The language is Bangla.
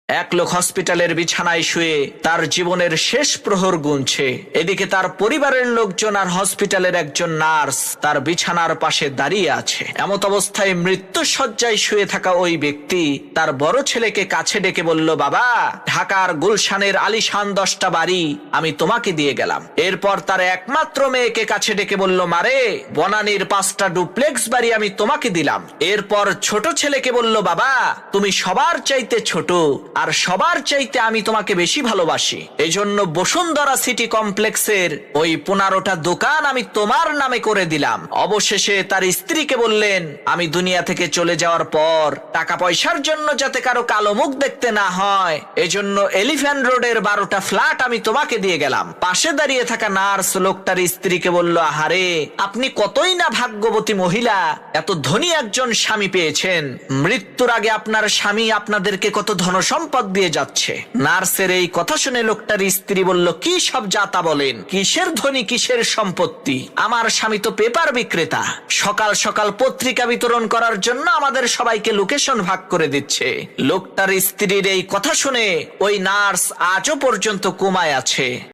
এক লোক হসপিটালের বিছানায় শুয়ে তার জীবনের শেষ প্রহর গুনছে। এদিকে তার পরিবারের লোকজন আর হসপিটালের একজন নার্স তার বিছানার পাশে দাঁড়িয়ে আছে। এমত অবস্থায় মৃত্যু শয্যায় শুয়ে থাকা ওই ব্যক্তি তার বড় ছেলেকে কাছে ডেকে বলল, বাবা, ঢাকার গুলশানের আলিশান 10টা বাড়ি আমি তোমাকে দিয়ে গেলাম। এরপর তার একমাত্র মেয়েকে কাছে ডেকে বলল, মারে, বনানীর 5টা ডুপ্লেক্স বাড়ি আমি তোমাকে দিলাম। এরপর ছোট ছেলেকে বলল, বাবা, তুমি সবার চাইতে ছোট আর সবার চাইতে আমি তোমাকে বেশি ভালোবাসি, এজন্য বসুন্ধরা সিটি কমপ্লেক্সের ওই 15টা দোকান আমি তোমার নামে করে দিলাম। অবশেষে তার স্ত্রীকে বললেন, আমি দুনিয়া থেকে চলে যাওয়ার পর টাকা পয়সার জন্য যাতে কারো কালো মুখ দেখতে না হয়, এজন্য এলিফ্যান্ট রোডের 12টা ফ্ল্যাট আমি তোমাকে দিয়ে গেলাম। পাশে দাঁড়িয়ে থাকা নার্স লোকটার স্ত্রীকে বলল, আহারে, আপনি কতই না ভাগ্যবতী মহিলা, এত ধনী একজন স্বামী পেয়েছেন। মৃত্যুর আগে আপনার স্বামী আপনাদেরকে কত ধনসম্পদ দিয়ে যাচ্ছে। নার্সের এই কথা শুনে লোকটার স্ত্রী বলল, কি সব যাতা বলেন, কিসের ধনী, কিসের সম্পত্তি? আমার স্বামী তো পেপার বিক্রেতা, সকাল সকাল পত্রিকা বিতরণ করার জন্য আমাদের সবাইকে লোকেশন ভাগ করে দিচ্ছে। লোকটার স্ত্রীর এই কথা শুনে ওই নার্স আজও পর্যন্ত কোমায় আছে।